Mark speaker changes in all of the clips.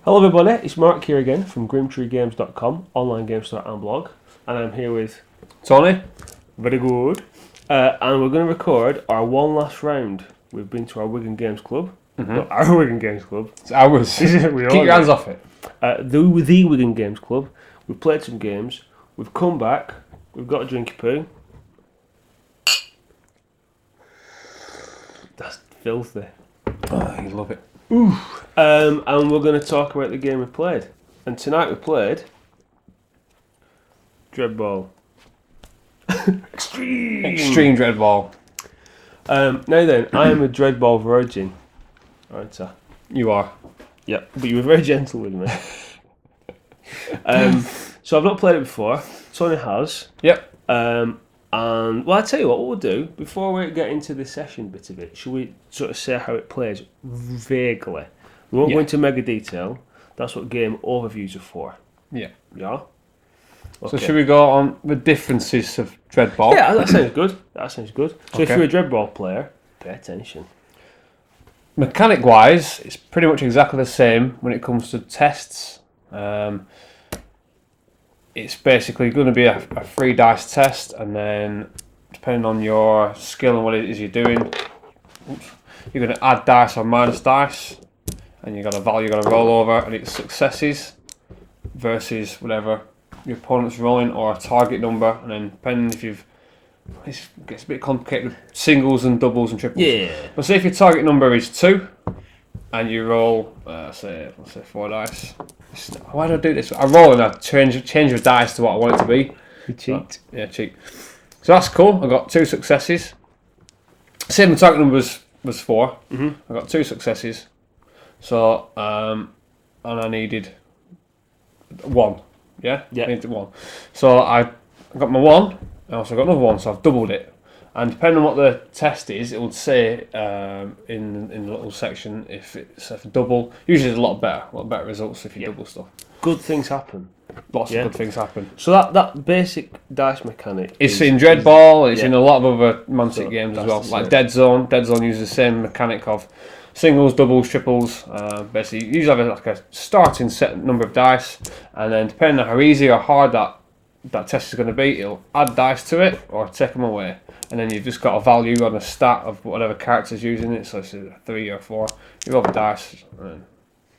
Speaker 1: Hello everybody, it's Mark here again from grimtreegames.com, online game store and blog, and I'm here with
Speaker 2: Tony?
Speaker 1: very good, and we're going to record our one last round. We've been to our Wigan Games Club, not our Wigan Games Club.
Speaker 2: It's ours. Keep your hands off it.
Speaker 1: The Wigan Games Club. We've played some games. We've come back. We've got a drinky poo. That's filthy.
Speaker 2: Oh, you love it.
Speaker 1: And we're going to talk about the game we played. And tonight we played Dreadball.
Speaker 2: Xtreme Dreadball.
Speaker 1: Now then, I am a Dreadball virgin, aren't I?
Speaker 2: You are.
Speaker 1: Yeah, but you were very gentle with me. So I've not played it before. Tony has.
Speaker 2: Yep.
Speaker 1: And well, I tell you what we'll do before we get into the session bit of it. Should we sort of say how it plays vaguely? We won't go into mega detail. That's what game overviews are for.
Speaker 2: Yeah.
Speaker 1: Yeah.
Speaker 2: So should we go on the differences of Dreadball?
Speaker 1: Yeah, that sounds good. That sounds good. So if
Speaker 2: Okay.
Speaker 1: you're a Dreadball player, pay attention.
Speaker 2: Mechanic-wise, it's pretty much exactly the same when it comes to tests. It's basically going to be a 3 dice test, and then depending on your skill and what it is you're doing, you're going to add dice or minus dice, and you've got a value you're going to roll over, and it's successes versus whatever your opponent's rolling, or a target number, and then depending if you've... It gets a bit complicated with singles and doubles and triples.
Speaker 1: Yeah.
Speaker 2: But say if your target number is 2, and you roll, let's say 4 dice. Why do I do this? I roll and I change the dice to what I want it to be.
Speaker 1: You cheat.
Speaker 2: Cheat. So that's cool. I got 2 successes. Say my target number was 4. I got 2 successes. So and I needed 1. Yeah.
Speaker 1: Yeah.
Speaker 2: I needed 1. So I got my 1. I also got another 1. So I've doubled it. And depending on what the test is, it will say in the little section if it's a double. Usually, there's a lot better results if you double stuff.
Speaker 1: Good things happen.
Speaker 2: Lots of good things happen.
Speaker 1: So that basic dice mechanic.
Speaker 2: It's in Dreadball. It's in a lot of other Mantic games as well, like Dead Zone. Dead Zone uses the same mechanic of singles, doubles, triples. Basically, you usually have a starting set number of dice, and then depending on how easy or hard that test is going to be, it'll add dice to it or take them away. And then you've just got a value on a stat of whatever character's using it, so it's a 3 or 4. You roll the dice and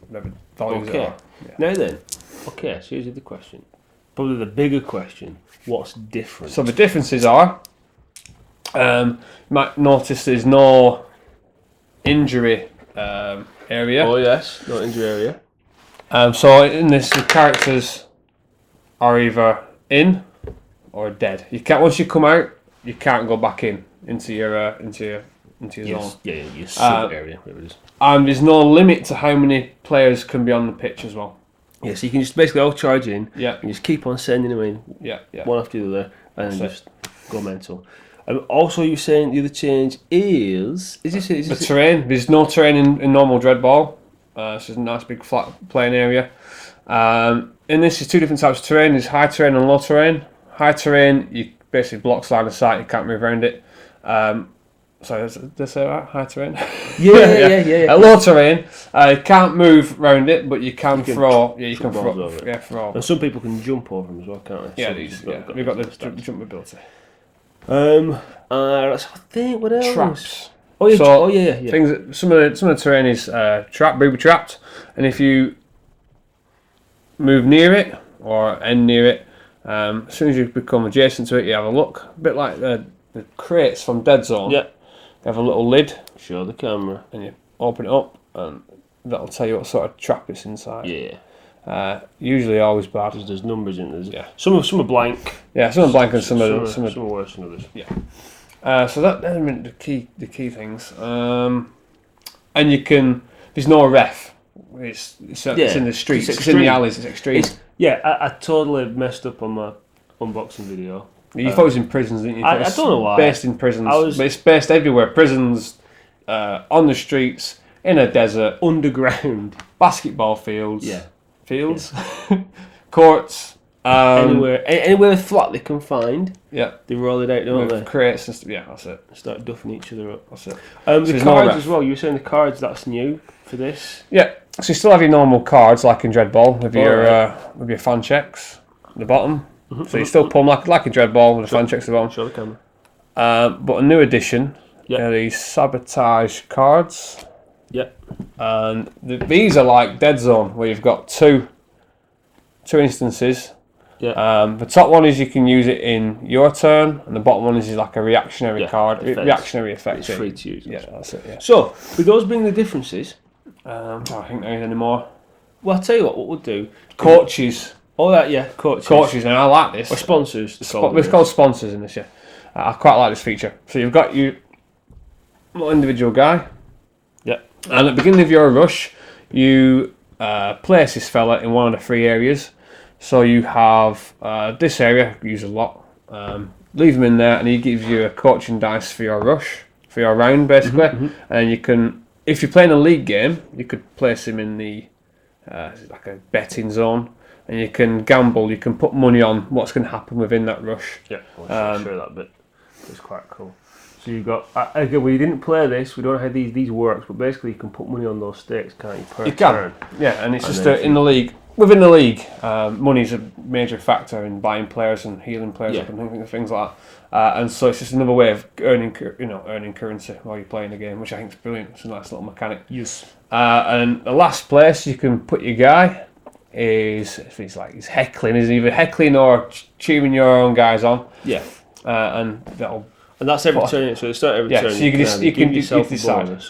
Speaker 2: whatever values it are. Yeah.
Speaker 1: Now then, so here's the question. Probably the bigger question. What's different?
Speaker 2: So the differences are, you might notice there's no injury area.
Speaker 1: Oh yes, no injury area.
Speaker 2: So in this, the characters are either in or dead. You can't, once you come out, you can't go back into your zone.
Speaker 1: Yeah, your sub area, whatever it is.
Speaker 2: And there's no limit to how many players can be on the pitch as well.
Speaker 1: Yeah, so you can just basically all charge in.
Speaker 2: Yeah.
Speaker 1: And just keep on sending them in.
Speaker 2: Yeah.
Speaker 1: One after the other, and then just go mental. Also, you're saying the other change is this
Speaker 2: the terrain? There's no terrain in normal Dreadball. So it's a nice big flat playing area. In this, there's 2 different types of terrain. There's high terrain and low terrain. High terrain, you basically blocks line of sight. You can't move around it. Sorry, did I say that? High terrain?
Speaker 1: Yeah.
Speaker 2: Low terrain, you can't move around it, but you can throw. Yeah, you can throw.
Speaker 1: Over.
Speaker 2: Yeah, throw.
Speaker 1: And some people can jump over them as well, can't they?
Speaker 2: Yeah, we've got the jump ability.
Speaker 1: I think what else?
Speaker 2: Traps.
Speaker 1: Oh yeah.
Speaker 2: So,
Speaker 1: yeah.
Speaker 2: Things that, some of the terrain is booby trapped, and if you move near it or end near it, as soon as you become adjacent to it, you have a look. A bit like the crates from Dead Zone.
Speaker 1: Yeah.
Speaker 2: They have a little lid.
Speaker 1: Show the camera.
Speaker 2: And you open it up, and that'll tell you what sort of trap it's inside.
Speaker 1: Yeah.
Speaker 2: Usually always bad.
Speaker 1: There's numbers in there.
Speaker 2: Yeah.
Speaker 1: Some are blank.
Speaker 2: Yeah, some are blank and some are
Speaker 1: worse than others.
Speaker 2: Yeah. So that's the key things. And you can. There's no ref. It's in the streets. It's in the alleys. It's extreme.
Speaker 1: I totally messed up on my unboxing video.
Speaker 2: You thought it was in prisons, didn't you?
Speaker 1: I don't know why.
Speaker 2: Based in prisons, but it's based everywhere. Prisons, on the streets, in a desert,
Speaker 1: underground,
Speaker 2: basketball fields,
Speaker 1: fields,
Speaker 2: courts,
Speaker 1: anywhere flat they can find.
Speaker 2: Yeah,
Speaker 1: they roll it out, don't they?
Speaker 2: Crates and stuff. Yeah, that's it.
Speaker 1: Start duffing each other up.
Speaker 2: That's it.
Speaker 1: The cards as well. You were saying the cards. That's new for this.
Speaker 2: Yeah. So you still have your normal cards like in Dreadball with your fan checks at the bottom. So you still pull them like a Dreadball with the fan checks at the bottom.
Speaker 1: Show the camera.
Speaker 2: But a new addition are these sabotage cards.
Speaker 1: Yep.
Speaker 2: And these are like Dead Zone, where you've got two instances.
Speaker 1: Yeah.
Speaker 2: The top one is you can use it in your turn, and the bottom one is like a reactionary card. Reactionary effect.
Speaker 1: It's free to use.
Speaker 2: Yeah, that's it. Yeah.
Speaker 1: So, with those being the differences,
Speaker 2: I think there is any more.
Speaker 1: Well, I'll tell you what we'll do.
Speaker 2: Coaches.
Speaker 1: All that, yeah, coaches.
Speaker 2: Coaches, and I like this.
Speaker 1: Or sponsors.
Speaker 2: It's called sponsors in this, yeah. I quite like this feature. So you've got your little individual guy.
Speaker 1: Yep.
Speaker 2: And at the beginning of your rush, you place this fella in one of the 3 areas. So you have this area, use a lot. Leave him in there, and he gives you a coaching dice for your rush, for your round, basically. And you can, if you're playing a league game, you could place him in the like a betting zone, and you can gamble. You can put money on what's going to happen within that rush.
Speaker 1: Yeah, I'll show that bit. It's quite cool. So you've got again. We didn't play this. We don't know how these works, but basically you can put money on those stakes, can't you? Per turn.
Speaker 2: Yeah, and it's just in the league. Within the league, money's a major factor in buying players and healing players up and things like that. And so it's just another way of earning currency while you're playing the game, which I think is brilliant. It's a nice little mechanic.
Speaker 1: Yes.
Speaker 2: And the last place you can put your guy is if he's heckling, is either heckling or cheering your own guys on.
Speaker 1: Yeah.
Speaker 2: And
Speaker 1: that's every turn. So it's not every turn.
Speaker 2: So you can decide.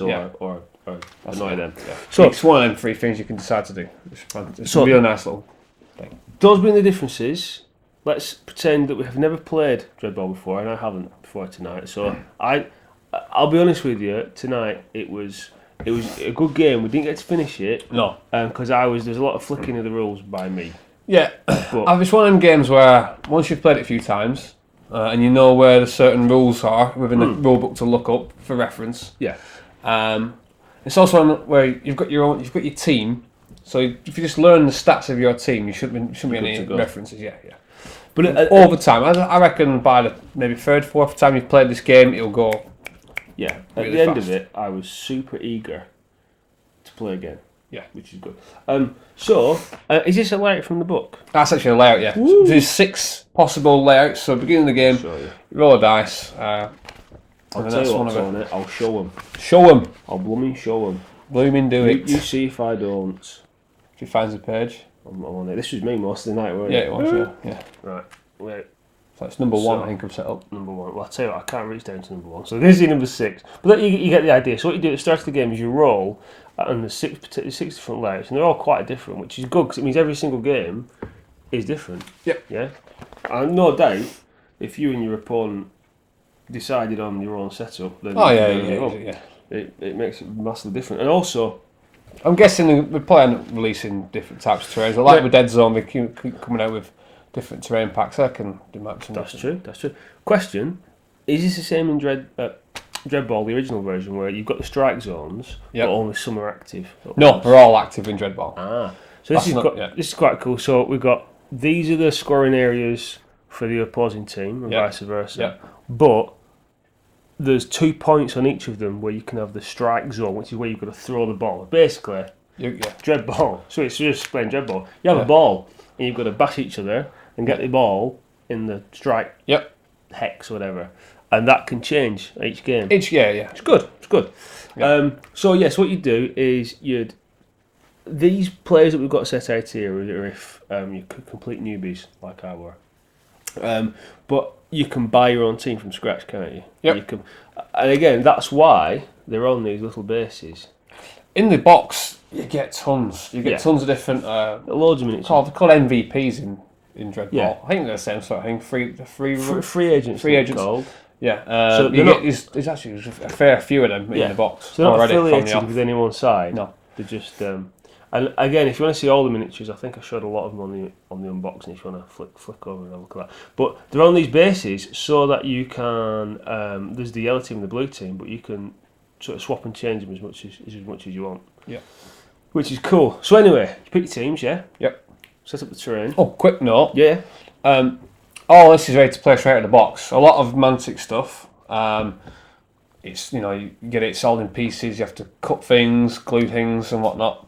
Speaker 1: Or annoy them.
Speaker 2: Yeah. So it's one of them 3 things you can decide to do. It's a real nice little thing.
Speaker 1: Those being the differences, let's pretend that we have never played Dreadball before, and I haven't before tonight. So I'll be honest with you. Tonight it was a good game. We didn't get to finish it.
Speaker 2: No.
Speaker 1: Because there's a lot of flicking of the rules by me.
Speaker 2: Yeah. It's one of them games where once you've played it a few times and you know where the certain rules are within the rule book to look up for reference.
Speaker 1: Yeah.
Speaker 2: It's also one where you've got your team. So if you just learn the stats of your team, you shouldn't be any references. Yeah. But over time, I reckon by the maybe 3rd, 4th time you've played this game, it'll go.
Speaker 1: Yeah. At
Speaker 2: really
Speaker 1: the end
Speaker 2: fast.
Speaker 1: of it, I was super eager to play again.
Speaker 2: Yeah,
Speaker 1: which is good. So is this a layout from the book?
Speaker 2: That's actually a layout. Yeah. So there's 6 possible layouts. So beginning of the game, roll a dice.
Speaker 1: I'll tell you what's on it. I'll show them.
Speaker 2: Show them.
Speaker 1: I'll blooming show them.
Speaker 2: Blooming do it.
Speaker 1: You see if I don't.
Speaker 2: If he finds a page.
Speaker 1: I'm on it. This was me most of the night, wasn't
Speaker 2: it?
Speaker 1: Yeah,
Speaker 2: it was. Yeah.
Speaker 1: Right. Wait.
Speaker 2: So it's number 1. I think I've set up.
Speaker 1: Number 1. Well, I'll tell you what. I can't reach down to number 1. So this is number 6. But you get the idea. So what you do at the start of the game is you roll, and there's 6 different layouts, and they're all quite different, which is good because it means every single game is different.
Speaker 2: Yep.
Speaker 1: Yeah. And no doubt, if you and your opponent decided on your own setup, then it makes it massively different. And also,
Speaker 2: I'm guessing we're planning releasing different types of terrains. Like with Dead Zone, they keep coming out with different terrain packs. I can do maps.
Speaker 1: That's true. Question: is this the same in Dreadball, the original version, where you've got the strike zones, but only some are active?
Speaker 2: No, they're all active in Dreadball.
Speaker 1: So this is quite cool. So we've got these are the scoring areas for the opposing team, and vice versa. But there's 2 points on each of them where you can have the strike zone, which is where you've got to throw the ball. Basically, Dreadball. So it's just playing Dreadball. You have a ball, and you've got to bash each other and get the ball in the strike hex or whatever. And that can change each game. It's good. Yeah. So what you do is these players that we've got set out here are if you're complete newbies like I were. But you can buy your own team from scratch, can't you?
Speaker 2: Yep.
Speaker 1: You can, and again, that's why they're on these little bases.
Speaker 2: In the box, you get tons. You get tons of different.
Speaker 1: Loads of miniatures.
Speaker 2: They're called MVPs in Dreadball.
Speaker 1: Yeah.
Speaker 2: I think they're the same sort of thing.
Speaker 1: Free agents.
Speaker 2: Free agents.
Speaker 1: Called.
Speaker 2: Yeah. So there's actually a fair few of them in the box.
Speaker 1: So they're not
Speaker 2: already
Speaker 1: affiliated with any one side.
Speaker 2: No.
Speaker 1: They're just. And again, if you want to see all the miniatures, I think I showed a lot of them on the unboxing. If you want to flick over and have a look at that, but they're on these bases so that you can. There's the yellow team and the blue team, but you can sort of swap and change them as much as you want.
Speaker 2: Yeah,
Speaker 1: which is cool. So anyway, you pick your teams, yeah.
Speaker 2: Yep.
Speaker 1: Set up the terrain.
Speaker 2: Oh, quick note.
Speaker 1: Yeah.
Speaker 2: All this is ready to play straight out of the box. A lot of Mantic stuff. It's you get it sold in pieces. You have to cut things, glue things, and whatnot.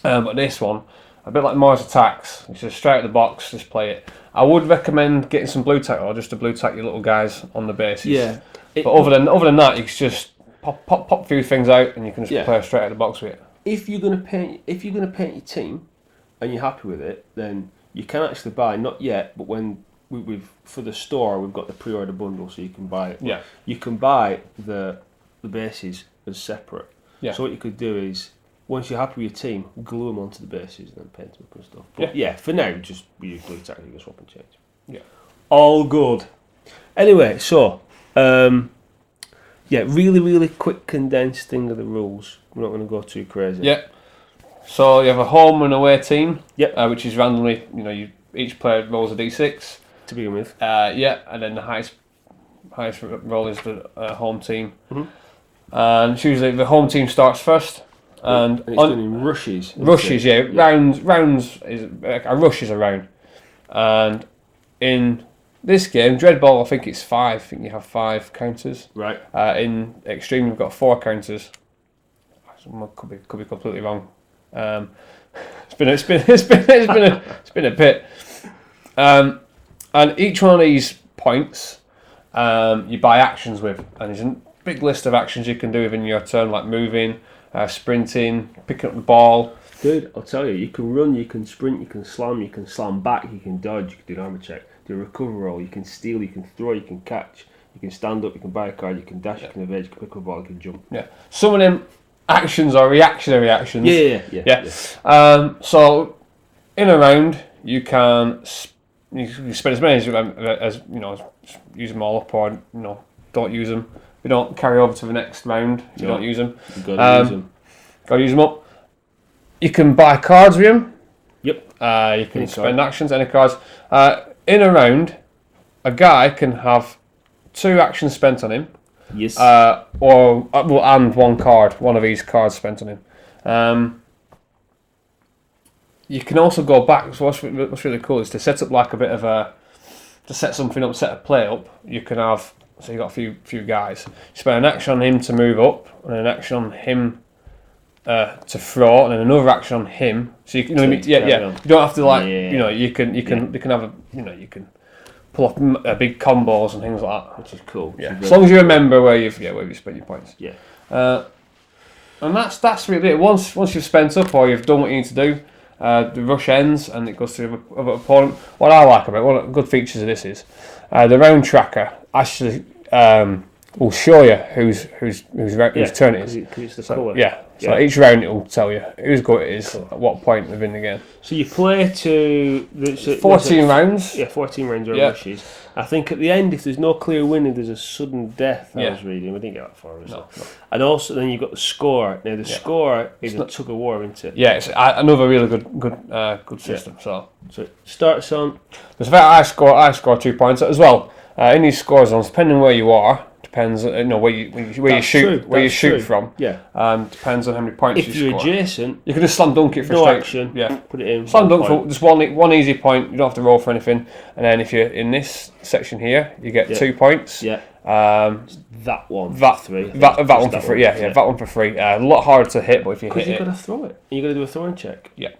Speaker 2: But this one, a bit like Mars Attacks, it's just straight out of the box, just play it. I would recommend getting some blue tack or just to blue tack your little guys on the bases.
Speaker 1: Yeah.
Speaker 2: But other than that, you can just pop a few things out and you can just play straight out of the box with it.
Speaker 1: If you're gonna paint your team and you're happy with it, then you can actually buy, not yet, but when we've for the store we've got the pre-order bundle, so you can buy it.
Speaker 2: Yeah.
Speaker 1: You can buy the bases as separate.
Speaker 2: Yeah.
Speaker 1: So what you could do is, once you're happy with your team, glue them onto the bases and then paint them up and stuff. But yeah, for now, just we use blue tack, you can swap and change.
Speaker 2: Yeah.
Speaker 1: All good. Anyway, so really, really quick condensed thing of the rules. We're not going to go too crazy.
Speaker 2: Yeah. So you have a home and away team.
Speaker 1: Yep.
Speaker 2: Which is randomly, each player rolls a d6
Speaker 1: to begin with.
Speaker 2: And then the highest roll is the home team.
Speaker 1: Mm-hmm.
Speaker 2: And it's usually the home team starts first. And
Speaker 1: it's done in rushes.
Speaker 2: Rushes, yeah. Rounds is a rush is a round. And in this game, Dreadball, I think it's 5. I think you have 5 counters.
Speaker 1: Right.
Speaker 2: In Xtreme, we've got 4 counters. Could be completely wrong. It's been a bit. And each one of these points, you buy actions with, and there's a big list of actions you can do within your turn, like moving, sprinting, picking up the ball.
Speaker 1: Dude, I'll tell you, you can run, you can sprint, you can slam back, you can dodge, you can do an armor check, do a recover roll, you can steal, you can throw, you can catch, you can stand up, you can buy a card, you can dash, you can evade, you can pick up a ball, you can jump.
Speaker 2: Yeah. Some of them actions are reactionary actions.
Speaker 1: Yeah.
Speaker 2: So in a round, you can spend as many as use them all up, or don't use them. You don't carry over to the next round. You don't use them.
Speaker 1: You've got to use them.
Speaker 2: Got to use them up. You can buy cards with them.
Speaker 1: Yep.
Speaker 2: You can spend actions, any cards. In a round, a guy can have 2 actions spent on him.
Speaker 1: Yes.
Speaker 2: And 1 card, one of these cards spent on him. You can also go back. So what's really cool is to set up like a bit of to set something up, set a play up. You can have, so you got a few guys. You spend an action on him to move up, and an action on him to throw, and then another action on him. So you can, you don't have to you can have you can pull off big combos and things like that,
Speaker 1: which is cool.
Speaker 2: Yeah, as long as you remember where you've spent your points.
Speaker 1: Yeah.
Speaker 2: And that's really it. Once you've spent up or you've done what you need to do, the rush ends and it goes to the other opponent. What I like about one of the good features of this is the round tracker actually will show you whose turn it is.
Speaker 1: It's the score.
Speaker 2: So each round it will tell you whose go it is at what point within the game.
Speaker 1: So you play to
Speaker 2: 14 rounds.
Speaker 1: Yeah, 14 rounds or rushes. I think at the end, if there's no clear winner, there's a sudden death. I was reading. We didn't get that far. No. And also, then you've got the score. Now the score is a tug of war, isn't it?
Speaker 2: Yeah, it's another really good system. So
Speaker 1: it starts on.
Speaker 2: There's I score 2 points as well. In these score zones, depending where you are, depends where you shoot from.
Speaker 1: Yeah.
Speaker 2: Depends on how many points
Speaker 1: if
Speaker 2: you
Speaker 1: you're
Speaker 2: score.
Speaker 1: adjacent,
Speaker 2: you can just slam dunk it for
Speaker 1: no
Speaker 2: straight
Speaker 1: action.
Speaker 2: Yeah.
Speaker 1: Put it in.
Speaker 2: Slam dunk for just one easy point. You don't have to roll for anything. And then if you're in this section here, you get 2 points.
Speaker 1: Yeah. That one.
Speaker 2: That
Speaker 1: for 3.
Speaker 2: That one for free. Yeah. That one for free. A lot harder to hit, but if you hit it,
Speaker 1: you've got to throw it. You've got to do a throwing check.
Speaker 2: Yeah.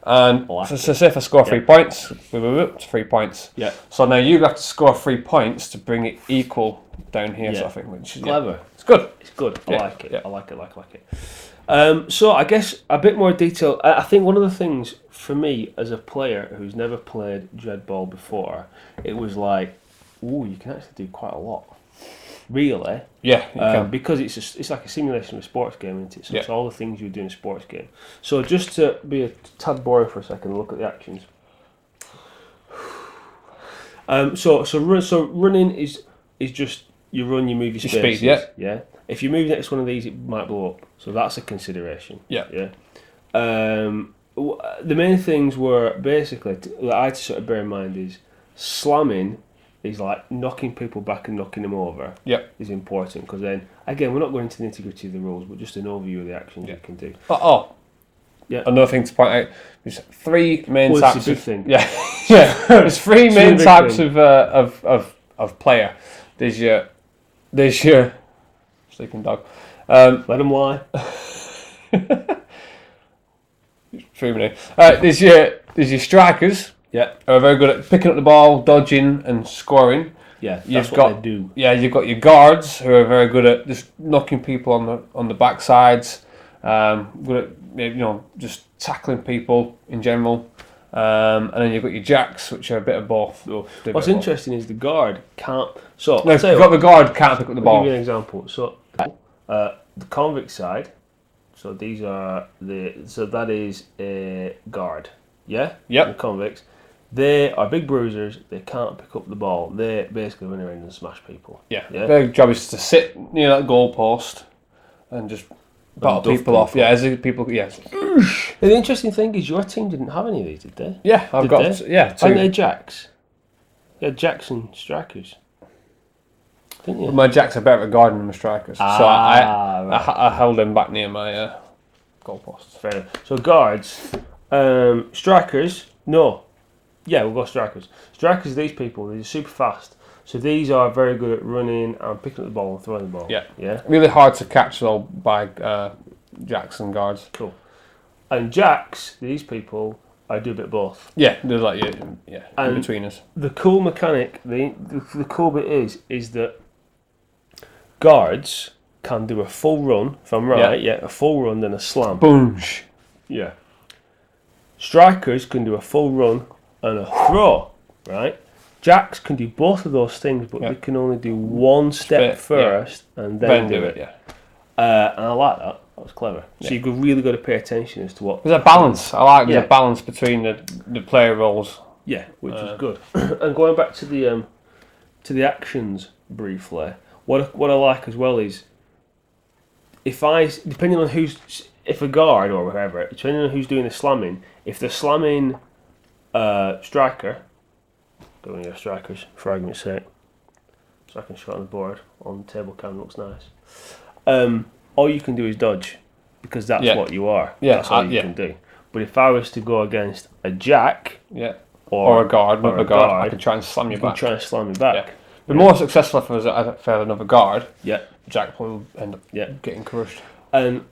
Speaker 2: And so say if I score 3 points, it's 3 points.
Speaker 1: Yeah.
Speaker 2: So now you have to score 3 points to bring it equal down here. So I think which is
Speaker 1: clever.
Speaker 2: It's good.
Speaker 1: It's good. I like it. I like it. So I guess a bit more detail. I think one of the things for me as a player who's never played Dreadball before, it was like, ooh, you can actually do quite a lot. Really?
Speaker 2: Yeah, you can.
Speaker 1: Because it's like a simulation of a sports game, isn't it? So it's all the things you do in a sports game. So just to be a tad boring for a second and look at the actions. So running is just you run, you move your spaces.
Speaker 2: Speed,
Speaker 1: yeah. If you move next to one of these, it might blow up. So that's a consideration.
Speaker 2: Yeah.
Speaker 1: The main things were basically that I had to sort of bear in mind is slamming. Is like knocking people back and knocking them over.
Speaker 2: Yep.
Speaker 1: Is important because then again we're not going into the nitty-gritty of the rules, but just an overview of the actions you can do.
Speaker 2: Yeah. Another thing to point out: there's 3 main types.
Speaker 1: It's a big thing.
Speaker 2: Yeah. There's 3 main types of player. There's your sleeping dog.
Speaker 1: Let them lie.
Speaker 2: True, mate. There's your strikers.
Speaker 1: Yeah.
Speaker 2: Who are very good at picking up the ball, dodging, and scoring.
Speaker 1: Yeah, that's what they do.
Speaker 2: Yeah, you've got your guards who are very good at just knocking people on the backsides. Good at just tackling people in general. And then you've got your jacks, which are a bit of both.
Speaker 1: What's interesting is the guard can't. So
Speaker 2: no, you've got the guard can't pick up the ball.
Speaker 1: I'll give you an example. So the convict side. So these are So that is a guard. Yeah.
Speaker 2: Yep.
Speaker 1: The convicts. They are big bruisers. They can't pick up the ball. They basically run around and smash people.
Speaker 2: Yeah. Their job is to sit near that goal post and just battle people off. Yeah, as people. Yeah.
Speaker 1: The interesting thing is your team didn't have any of these, did they?
Speaker 2: Yeah, I've got.
Speaker 1: They?
Speaker 2: Yeah, two.
Speaker 1: Aren't they jacks? Yeah, jacks and strikers. Didn't you?
Speaker 2: Well, my jacks are better at guarding than my strikers, so I held them back near my goal posts.
Speaker 1: Fair enough. So guards, strikers. No. Yeah, we'll go strikers. Strikers are these people. They're super fast. So these are very good at running and picking up the ball and throwing the ball.
Speaker 2: Yeah.
Speaker 1: Yeah.
Speaker 2: Really hard to catch though by jacks and guards.
Speaker 1: Cool. And jacks, these people, I do a bit of both.
Speaker 2: Yeah, they're like in between us.
Speaker 1: The cool mechanic, the cool bit is that guards can do a full run, if I'm right, a full run, then a slam.
Speaker 2: Boom.
Speaker 1: Yeah. Strikers can do a full run and a throw, right? Jacks can do both of those things, but they can only do one step first and then do it.
Speaker 2: Yeah.
Speaker 1: And I like that. That was clever. So you've really got to pay attention as to what.
Speaker 2: There's a balance. I like there's a balance between the player roles.
Speaker 1: Yeah, which is good. And going back to the actions briefly, what I like as well is if a guard or whatever, depending on who's doing the slamming, if they're slamming striker, go in your strikers for argument's sake, so I can show it on the board on the table cam, looks nice. All you can do is dodge because that's what you are.
Speaker 2: Yeah,
Speaker 1: that's all you can do. But if I was to go against a jack,
Speaker 2: or a guard, I can try and slam you back.
Speaker 1: Try and slam you back.
Speaker 2: Yeah. The more successful if I fail another guard, Jack will end up getting crushed.
Speaker 1: And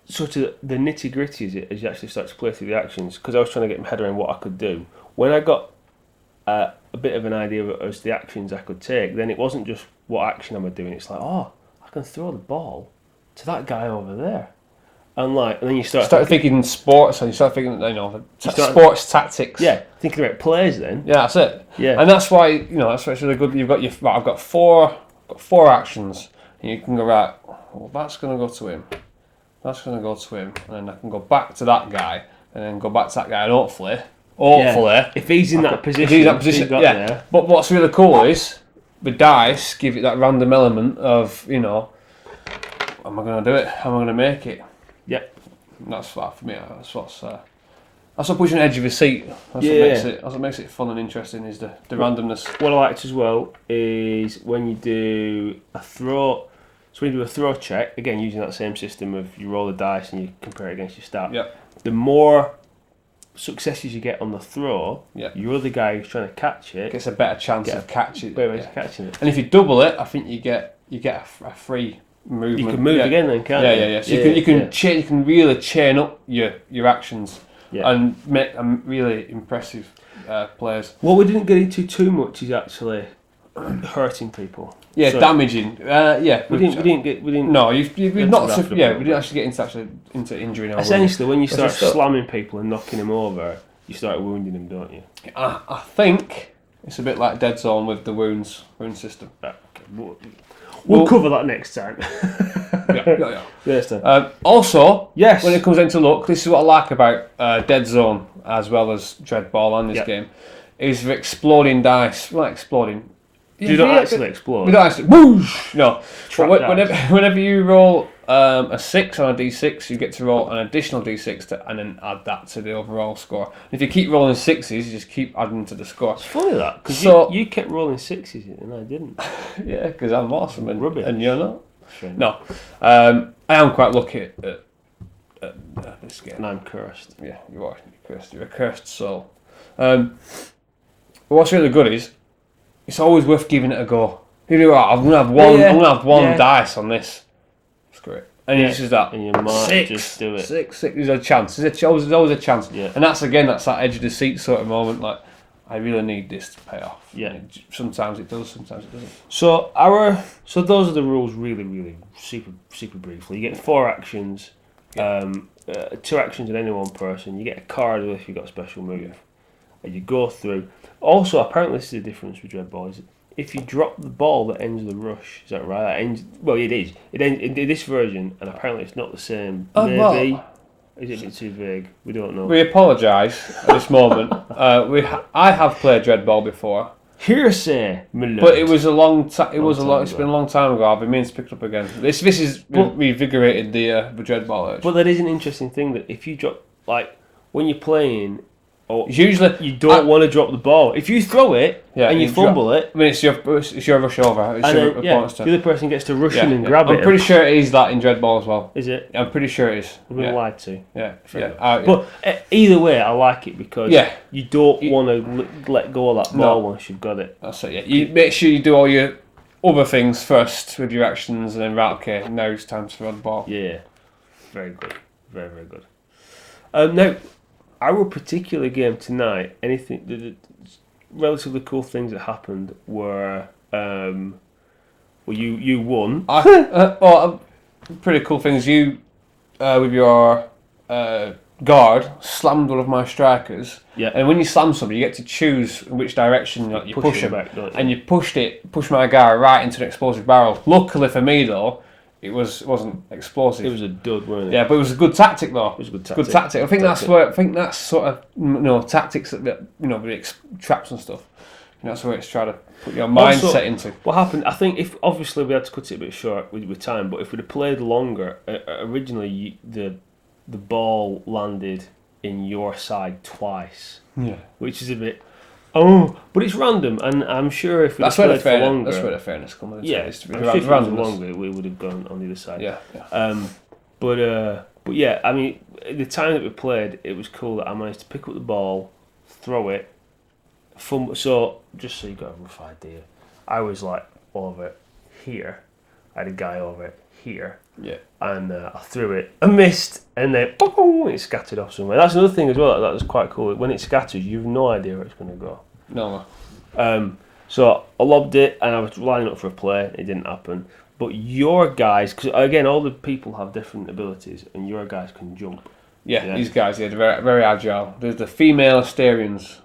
Speaker 1: sort of the nitty gritty is as you actually start to play through the actions, because I was trying to get my head around what I could do. When I got a bit of an idea as to the actions I could take, then it wasn't just what action am I doing. It's like, I can throw the ball to that guy over there, and then you start
Speaker 2: thinking sports, and you start thinking sports tactics.
Speaker 1: Yeah, thinking about plays. Then
Speaker 2: that's it.
Speaker 1: Yeah,
Speaker 2: and that's why that's why it's really good. You've got I've got four actions, and you can go right. Well, that's going to go to him. That's going to go to him, and then I can go back to that guy, and then go back to that guy, and hopefully,
Speaker 1: if he's in that position, there.
Speaker 2: But what's really cool is the dice give it that random element of am I going to do it? Am I going to make it?
Speaker 1: Yeah,
Speaker 2: and that's for me. That's what puts you on the edge of your seat. That's what makes it fun and interesting is the randomness.
Speaker 1: What I liked as well is when you do a throw. So when you do a throw check, again using that same system of you roll the dice and you compare it against your stat.
Speaker 2: Yep.
Speaker 1: The more successes you get on the throw, your other guy who's trying to catch it
Speaker 2: gets a better chance of catching
Speaker 1: it.
Speaker 2: And if you double it, I think you get a free movement.
Speaker 1: You can move again then, can't you?
Speaker 2: Yeah. So you can really chain up your actions and make them really impressive players.
Speaker 1: What we didn't get into too much is actually hurting people.
Speaker 2: Yeah, so damaging.
Speaker 1: We didn't.
Speaker 2: No, we didn't actually get into injury.
Speaker 1: Essentially, when you start slamming people and knocking them over, you start wounding them, don't you?
Speaker 2: I think it's a bit like Dead Zone with the wound system.
Speaker 1: Okay. We'll cover that next time.
Speaker 2: Yeah. Also, when it comes into luck, this is what I like about Dead Zone as well as Dreadball and this game, is the exploding dice. Well, not exploding.
Speaker 1: You don't actually explode.
Speaker 2: We don't actually. Whoosh! No. Whenever you roll a 6 on a d6, you get to roll an additional d6 and then add that to the overall score. And if you keep rolling 6s, you just keep adding to the score.
Speaker 1: It's funny that, because you kept rolling 6s and I didn't.
Speaker 2: Yeah, because I'm awesome and you're not.
Speaker 1: Sure.
Speaker 2: No. I am quite lucky at this game.
Speaker 1: And I'm cursed.
Speaker 2: Yeah, you are. You're cursed. You're a cursed soul. What's really good is, it's always worth giving it a go. I'm gonna have one. I'm gonna have one dice on this. Screw it. And you just that.
Speaker 1: And you might
Speaker 2: six,
Speaker 1: just do it.
Speaker 2: Six. There's a chance. There's always a chance.
Speaker 1: Yeah.
Speaker 2: And that's that edge of the seat sort of moment. Like, I really need this to pay off.
Speaker 1: Yeah.
Speaker 2: Sometimes it does. Sometimes it doesn't.
Speaker 1: So those are the rules. Really, really super briefly. You get 4 actions.
Speaker 2: Yeah.
Speaker 1: 2 actions in any one person. You get a card if you've got a special move. Yeah. And you go through. Also, apparently, this is the difference with Dreadball. Is if you drop the ball that ends the rush, is that right? That ends, well, it is. It ends in this version, and apparently it's not the same. Maybe. Is it a bit too vague? We don't know.
Speaker 2: We apologise at this moment. I have played Dreadball before.
Speaker 1: Hearsay, my lord.
Speaker 2: But it was a long time. It's been a long time ago. I've been meaning to pick it up again. This is revigorated the Dreadball urge.
Speaker 1: But that is an interesting thing that if you drop, like when you're playing,
Speaker 2: usually
Speaker 1: you don't want to drop the ball. If you throw it and you fumble it,
Speaker 2: I mean it's your rush over. It's
Speaker 1: the other person gets to rush in and grab it.
Speaker 2: I'm pretty sure it is that in Dreadball as well.
Speaker 1: Is it?
Speaker 2: I'm pretty sure it is.
Speaker 1: We've been lied to.
Speaker 2: Yeah.
Speaker 1: But either way, I like it because you don't want to let go of that ball once you've got it.
Speaker 2: That's it. Yeah. You make sure you do all your other things first with your actions, and then okay, now it's time to throw the ball.
Speaker 1: Yeah. Very good. Very, very good. Now, our particular game tonight, the relatively cool things that happened were, you won.
Speaker 2: Pretty cool things. You, with your guard, slammed one of my strikers.
Speaker 1: Yeah.
Speaker 2: And when you slam somebody, you get to choose which direction you push him.
Speaker 1: Back, don't you?
Speaker 2: And you pushed my guy right into an explosive barrel. Luckily for me, though, it wasn't explosive.
Speaker 1: It was a dud, wasn't it?
Speaker 2: Yeah, but it was a good tactic though.
Speaker 1: It was a good
Speaker 2: tactic. I think that's sort of tactics that traps and stuff. That's where it's trying to put your mindset into.
Speaker 1: What happened? I think if obviously we had to cut it a bit short with time, but if we'd have played longer, originally the ball landed in your side twice.
Speaker 2: Yeah,
Speaker 1: which is a bit. But it's random, and I'm sure if we played for longer...
Speaker 2: That's where the fairness comes in.
Speaker 1: Yeah, I'm sure if it was longer, we would have gone on the other side.
Speaker 2: Yeah.
Speaker 1: But yeah, I mean, the time that we played, it was cool that I managed to pick up the ball, throw it, so, just so you got a rough idea, I was like over here, I had a guy over here, and I threw it, I missed, and then it scattered off somewhere. That's another thing as well, that was quite cool. When it scatters, you've no idea where it's going to go.
Speaker 2: No.
Speaker 1: So I lobbed it, and I was lining up for a play, it didn't happen. But your guys, because again, all the people have different abilities, and your guys can jump.
Speaker 2: Yeah, these guys, they're very, very agile. There's the female Asterians.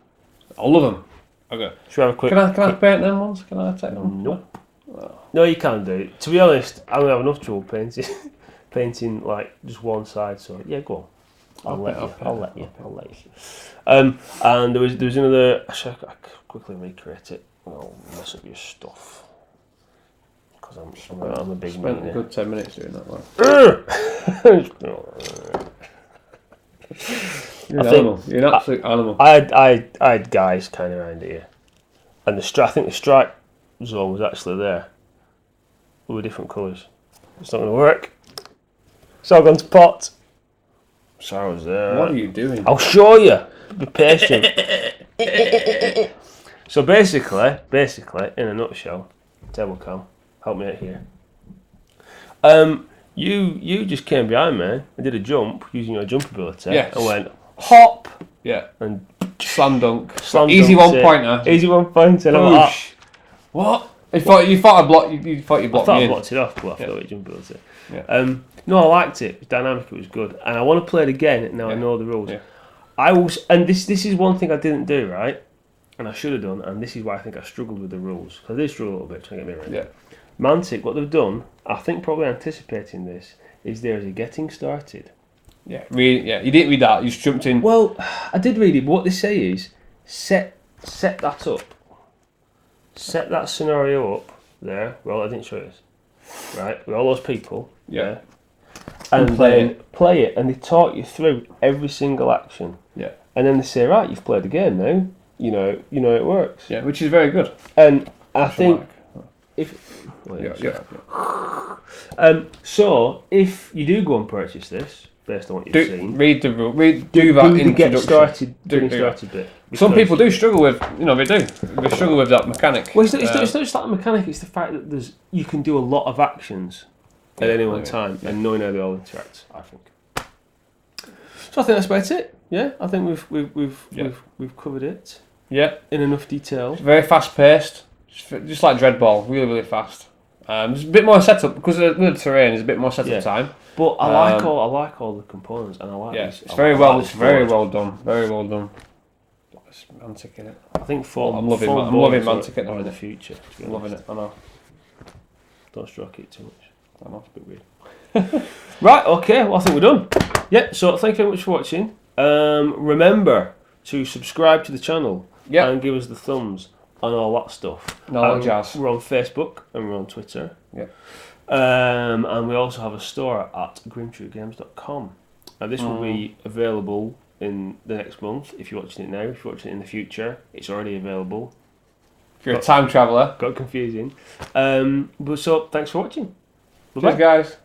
Speaker 2: I love them. Okay.
Speaker 1: Should we have a quick...
Speaker 2: Can I paint them ones? Can I take them?
Speaker 1: Nope. No, you can't do it. To be honest, I don't have enough trouble painting like just one side. So yeah, go on. I'll let you. And there was another. Actually, I could quickly recreate it. I'll mess up your stuff because I'm a big.
Speaker 2: Spent a good 10 minutes doing that one. You're an absolute animal.
Speaker 1: I had guys kind of around here, and I think the strike zone was actually there. We were different colours. It's not going to work. So I've gone to pot. So I was there.
Speaker 2: What are you doing?
Speaker 1: I'll show you. Be patient. So basically, in a nutshell, table cam, help me out here. You just came behind me and did a jump using your jump ability.
Speaker 2: Yes.
Speaker 1: And went hop.
Speaker 2: Yeah.
Speaker 1: And
Speaker 2: slam dunk.
Speaker 1: Easy
Speaker 2: 1 pointer.
Speaker 1: Easy 1 pointer. And I'm like,
Speaker 2: what? You thought you blocked me in.
Speaker 1: I blocked it off, but I thought it jump ability.
Speaker 2: Yeah.
Speaker 1: No, I liked it. It was dynamic. It was good, and I want to play it again. Now I know the rules.
Speaker 2: Yeah.
Speaker 1: This is one thing I didn't do right, and I should have done. And this is why I think I struggled with the rules, because I did struggle a little bit trying to get me right.
Speaker 2: Yeah.
Speaker 1: Mantic, what they've done, I think probably anticipating this, is there's a getting started.
Speaker 2: Yeah. You didn't read that. You just jumped in.
Speaker 1: Well, I did read it, but what they say is set that up. Set that scenario up there. Well, I didn't show you this. Right, with all those people.
Speaker 2: Yeah.
Speaker 1: And then play it, and they talk you through every single action.
Speaker 2: Yeah.
Speaker 1: And then they say, right, you've played the game now. You know it works.
Speaker 2: Yeah, which is very good.
Speaker 1: And I think if so, if you do go and purchase this, based on what you've seen,
Speaker 2: read the rule. Do that introduction.
Speaker 1: Getting started bit.
Speaker 2: Some people do struggle with, they struggle with that mechanic.
Speaker 1: Well, it's not just like the mechanic. It's the fact that you can do a lot of actions at any one time, and knowing how they all interact, I think. So I think that's about it. Yeah, I think we've covered it.
Speaker 2: Yeah,
Speaker 1: in enough detail.
Speaker 2: It's very fast paced, just like Dreadball, really fast. There's a bit more setup because of the terrain. There's a bit more setup time.
Speaker 1: But I like all the components, and I like this.
Speaker 2: It's very well done. Very well done. It's Mantic in it.
Speaker 1: I think
Speaker 2: I'm loving Mantic in
Speaker 1: the future.
Speaker 2: I'm loving it. I know.
Speaker 1: Don't stroke it too much.
Speaker 2: I know.
Speaker 1: It's a bit weird. Right. Okay. Well, I think we're done. Yeah. So thank you very much for watching. Remember to subscribe to the channel and give us the thumbs and all that stuff.
Speaker 2: Jazz.
Speaker 1: We're on Facebook and we're on Twitter.
Speaker 2: Yeah.
Speaker 1: And we also have a store at grimtruegames.com. And this will be available in the next month. If you're watching it now, if you're watching it in the future, it's already available.
Speaker 2: If you're a time traveller.
Speaker 1: Got confusing. But so thanks for watching.
Speaker 2: Bye-bye. Cheers, guys.